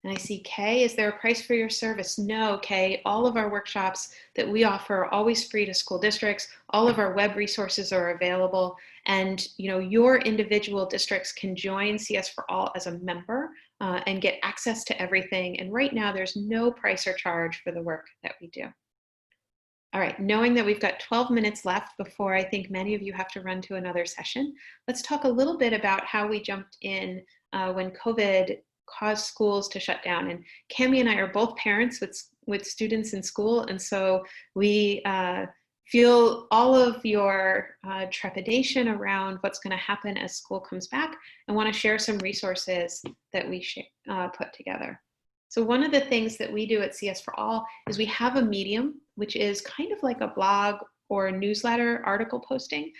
And I see Kay, is there a price for your service? No, Kay, all of our workshops that we offer are always free to school districts. All of our web resources are available, and your individual districts can join CSforALL as a member and get access to everything. And right now there's no price or charge for the work that we do. All right, knowing that we've got 12 minutes left before I think many of you have to run to another session, let's talk a little bit about how we jumped in when COVID caused schools to shut down. And Camie and I are both parents with students in school, and so we feel all of your trepidation around what's going to happen as school comes back, and want to share some resources that we put together. So one of the things that we do at CSforALL is we have a medium, which is kind of like a blog or a newsletter article posting,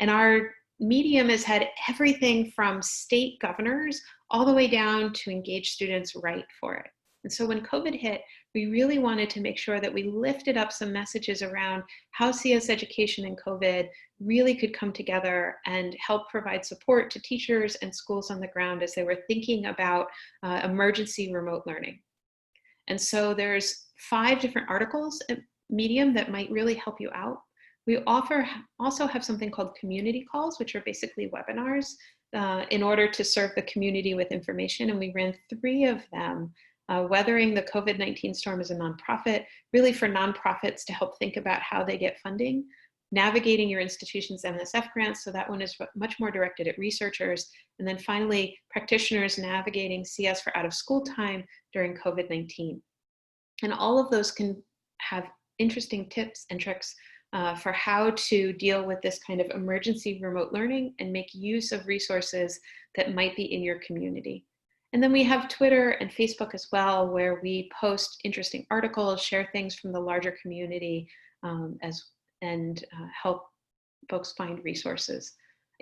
and our medium has had everything from state governors all the way down to engaged students write for it. And so when COVID hit, we really wanted to make sure that we lifted up some messages around how CS education and COVID really could come together and help provide support to teachers and schools on the ground as they were thinking about emergency remote learning. And so there's 5 different articles at Medium that might really help you out. We also have something called community calls, which are basically webinars in order to serve the community with information, and we ran 3 of them. Weathering the COVID-19 Storm as a nonprofit, really for nonprofits to help think about how they get funding, navigating your institution's MSF grants, so that one is much more directed at researchers, and then finally, practitioners navigating CS for out of school time during COVID-19. And all of those can have interesting tips and tricks for how to deal with this kind of emergency remote learning and make use of resources that might be in your community. And then we have Twitter and Facebook as well, where we post interesting articles, share things from the larger community, and help folks find resources.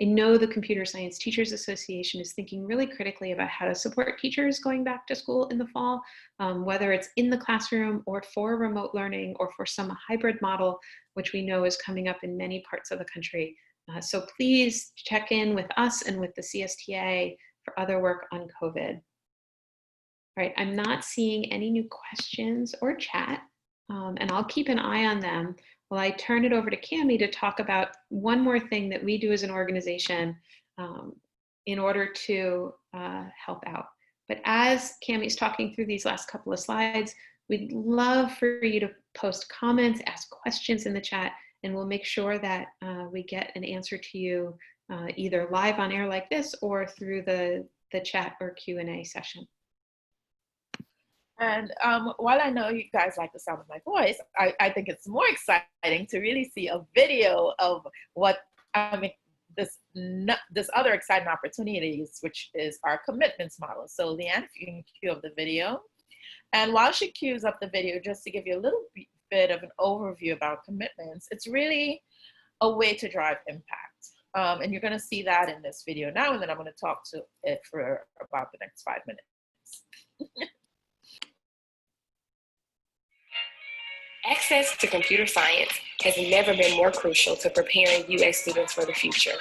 I know the Computer Science Teachers Association is thinking really critically about how to support teachers going back to school in the fall, whether it's in the classroom or for remote learning or for some hybrid model, which we know is coming up in many parts of the country. So please check in with us and with the CSTA for other work on COVID. All right, I'm not seeing any new questions or chat, and I'll keep an eye on them while I turn it over to Camie to talk about one more thing that we do as an organization in order to help out. But as Camie's talking through these last couple of slides, we'd love for you to post comments, ask questions in the chat, and we'll make sure that we get an answer to you either live on air like this or through the chat or Q&A session. And while I know you guys like the sound of my voice, I think it's more exciting to really see a video of what, this other exciting opportunities, which is our commitments model. So Leanne, if you can cue up the video. And while she cues up the video, just to give you a little bit of an overview about commitments, it's really a way to drive impact. And you're gonna see that in this video now, and then I'm gonna talk to it for about the next 5 minutes. Access to computer science has never been more crucial to preparing U.S. students for the future.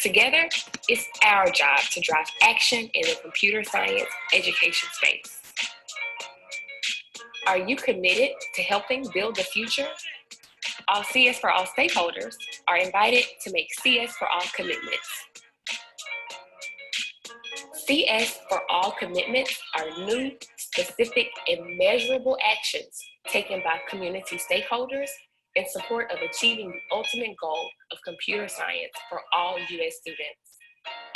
Together, it's our job to drive action in the computer science education space. Are you committed to helping build the future? All CSforALL stakeholders are invited to make CSforALL commitments. CSforALL commitments are new, specific, and measurable actions taken by community stakeholders in support of achieving the ultimate goal of computer science for all U.S. students.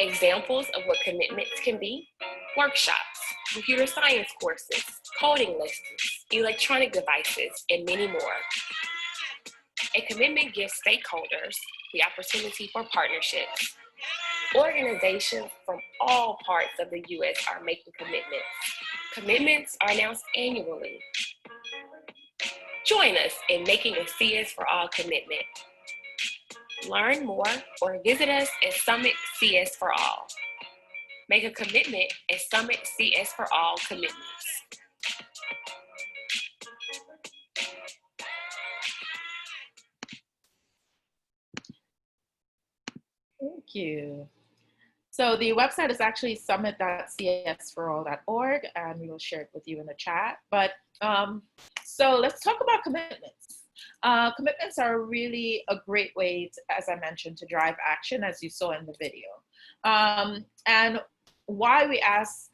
Examples of what commitments can be: workshops, computer science courses, coding lessons, electronic devices, and many more. A commitment gives stakeholders the opportunity for partnerships. Organizations from all parts of the U.S. are making commitments. Commitments are announced annually. Join us in making a CSforALL commitment. Learn more or visit us at Summit CSforALL. Make a commitment at Summit CSforALL Commitments. Thank you. So the website is actually summit.csforall.org, and we will share it with you in the chat. But so let's talk about commitments. Commitments are really a great way, as I mentioned, to drive action, as you saw in the video. And why we ask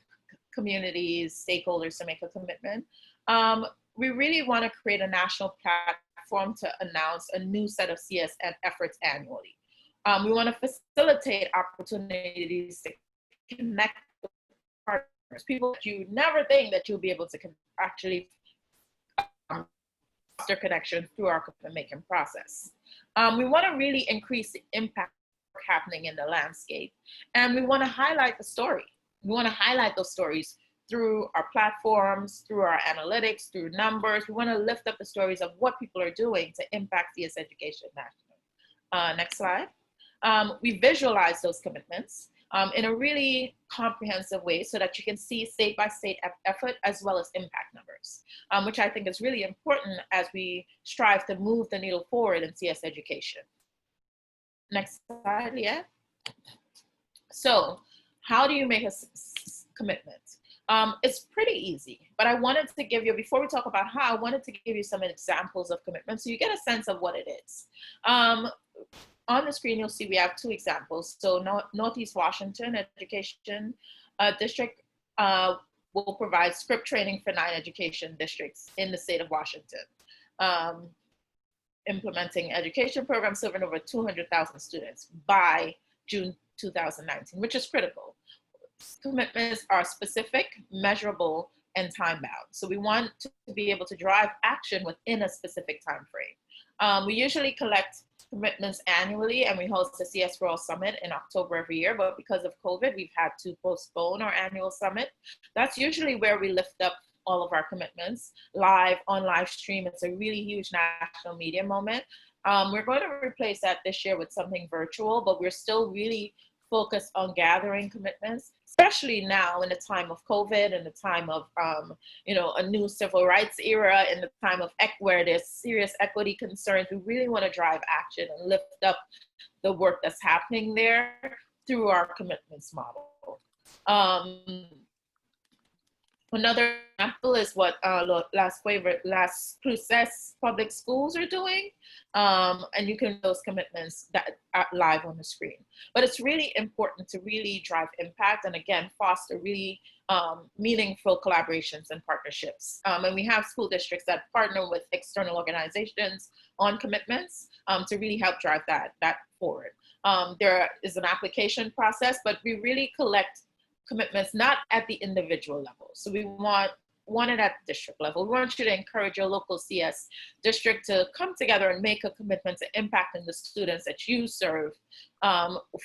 communities, stakeholders to make a commitment, we really want to create a national platform to announce a new set of CS efforts annually. We want to facilitate opportunities to connect with partners, people that you never think that you'll be able to actually foster connections through our commitment making process. We want to really increase the impact happening in the landscape, and we want to highlight the story. We want to highlight those stories through our platforms, through our analytics, through numbers. We want to lift up the stories of what people are doing to impact CS education nationally. Next slide. We visualize those commitments in a really comprehensive way so that you can see state-by-state effort as well as impact numbers, which I think is really important as we strive to move the needle forward in CS education. Next slide, Leah. So how do you make a commitment? It's pretty easy, but I wanted to give you, before we talk about how, I wanted to give you some examples of commitments so you get a sense of what it is. on the screen, you'll see we have two examples. So Northeast Washington Education District will provide script training for 9 education districts in the state of Washington, implementing education programs serving over 200,000 students by June 2019, which is critical. Commitments are specific, measurable, and time-bound. So we want to be able to drive action within a specific time frame. We usually collect commitments annually, and we host the CSforALL Summit in October every year, but because of COVID, we've had to postpone our annual summit. That's usually where we lift up all of our commitments live on live stream. It's a really huge national media moment. We're going to replace that this year with something virtual, but we're still really focused on gathering commitments, especially now in the time of COVID and the time of, a new civil rights era, in the time of where there's serious equity concerns. We really want to drive action and lift up the work that's happening there through our commitments model. Another example is what Las Cruces Public Schools are doing, and you can those commitments that are live on the screen. But it's really important to really drive impact and again foster really meaningful collaborations and partnerships. And we have school districts that partner with external organizations on commitments to really help drive that forward. There is an application process, but we really collect commitments not at the individual level. So we want it at the district level. We want you to encourage your local CS district to come together and make a commitment to impacting the students that you serve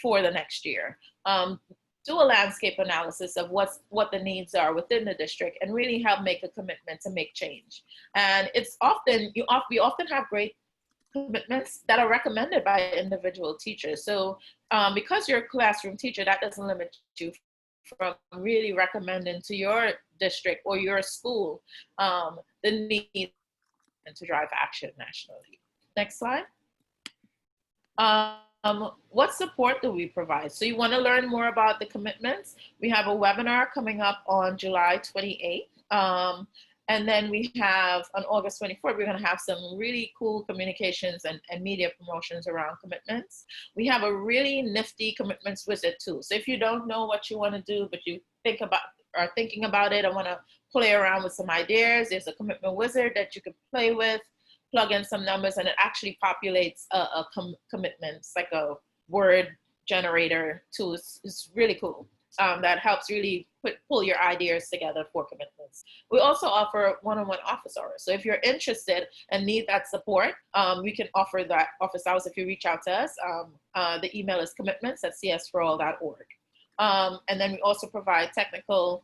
for the next year. Do a landscape analysis of what the needs are within the district and really help make a commitment to make change. And it's often, we often have great commitments that are recommended by individual teachers. So because you're a classroom teacher, that doesn't limit you from really recommending to your district or your school the need to drive action nationally. Next slide. What support do we provide? So you want to learn more about the commitments. We have a webinar coming up on July 28th. And then we have on August 24th, we're going to have some really cool communications and media promotions around commitments. We have a really nifty commitments wizard too. So if you don't know what you want to do, but you are thinking about it, I want to play around with some ideas, there's a commitment wizard that you can play with, plug in some numbers, and it actually populates a commitment. It's like a word generator tool. It's really cool. That helps really pull your ideas together for commitments. We also offer one-on-one office hours. So if you're interested and need that support, we can offer that office hours if you reach out to us. The email is commitments@csforall.org. And then we also provide technical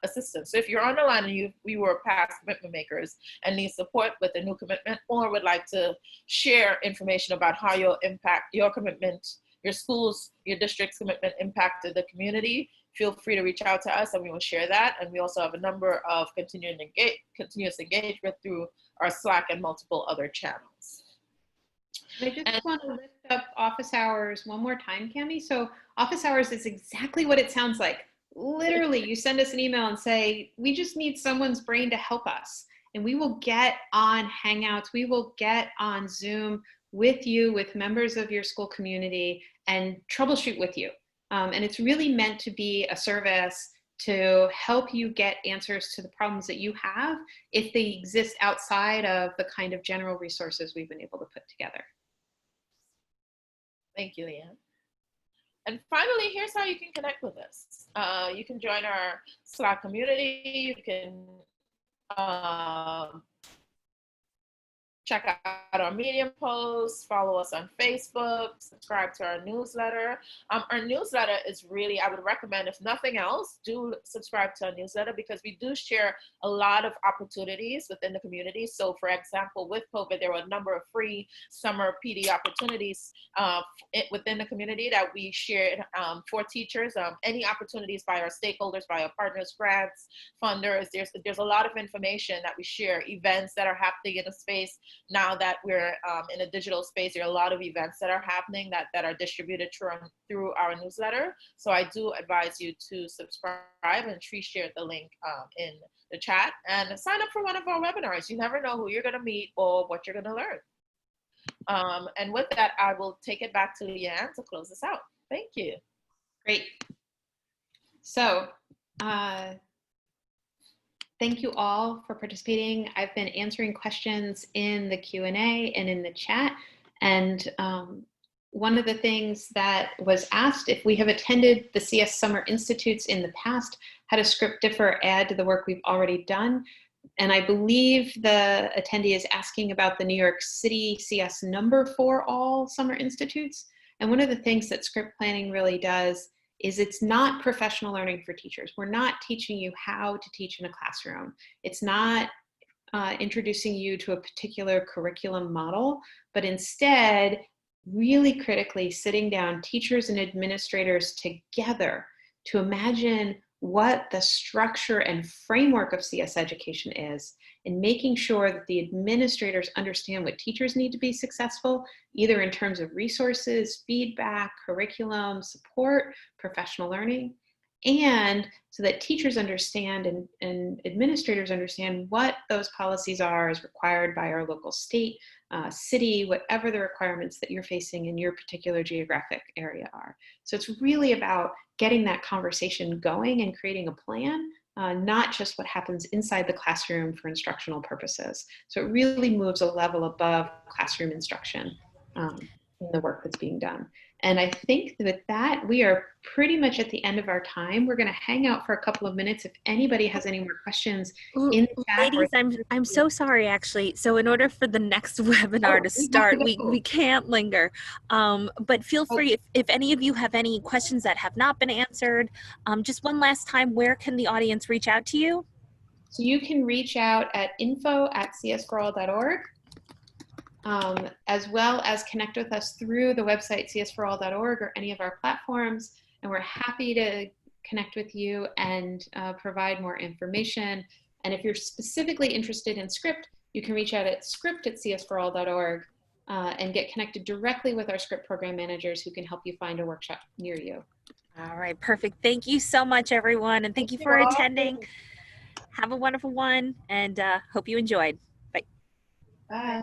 assistance. So if you're on the line and we were past commitment makers and need support with a new commitment or would like to share information about how you'll impact your commitment, your schools, your district's commitment impacted the community, feel free to reach out to us and we will share that. And we also have a number of continuous engagement through our Slack and multiple other channels. I just want to lift up office hours one more time, Camie. So office hours is exactly what it sounds like. Literally, you send us an email and say, we just need someone's brain to help us. And we will get on Hangouts. We will get on Zoom with you, with members of your school community, and troubleshoot with you. And it's really meant to be a service to help you get answers to the problems that you have if they exist outside of the kind of general resources we've been able to put together. Thank you, Leanne. And finally, here's how you can connect with us. You can join our Slack community. You can check out our Medium posts, follow us on Facebook, subscribe to our newsletter. Our newsletter is really, I would recommend, if nothing else, do subscribe to our newsletter because we do share a lot of opportunities within the community. So for example, with COVID, there were a number of free summer PD opportunities within the community that we shared for teachers. Any opportunities by our stakeholders, by our partners, grants, funders, there's a lot of information that we share, events that are happening in the space. Now that we're in a digital space, there are a lot of events that are happening that are distributed through our newsletter. So I do advise you to subscribe, and Tree shared the link in the chat, and sign up for one of our webinars. You never know who you're going to meet or what you're going to learn. And with that, I will take it back to Leanne to close this out. Thank you. Great. So, thank you all for participating. I've been answering questions in the Q&A and in the chat. And one of the things that was asked, if we have attended the CS Summer Institutes in the past, how does script differ add to the work we've already done? And I believe the attendee is asking about the New York City CS number for all Summer Institutes. And one of the things that script planning really does is it's not professional learning for teachers. We're not teaching you how to teach in a classroom. It's not introducing you to a particular curriculum model, but instead really critically sitting down teachers and administrators together to imagine what the structure and framework of CS education is, and making sure that the administrators understand what teachers need to be successful, either in terms of resources, feedback, curriculum, support, professional learning, and so that teachers understand and administrators understand what those policies are as required by our local state, city, whatever the requirements that you're facing in your particular geographic area are. So it's really about getting that conversation going and creating a plan, not just what happens inside the classroom for instructional purposes. So it really moves a level above classroom instruction in the work that's being done. And I think that with that, we are pretty much at the end of our time. We're going to hang out for a couple of minutes. If anybody has any more questions in the chat. Ladies, I'm so sorry, actually. So in order for the next webinar to start, we can't linger. But feel free, if any of you have any questions that have not been answered, just one last time, where can the audience reach out to you? So you can reach out at info@csforall.org. As well as connect with us through the website CSforALL.org or any of our platforms, and we're happy to connect with you and provide more information. And if you're specifically interested in script, you can reach out at script@csforall.org and get connected directly with our script program managers who can help you find a workshop near you. All right, perfect. Thank you so much, everyone, and thank you for attending. Have a wonderful one, and hope you enjoyed. Bye. Bye.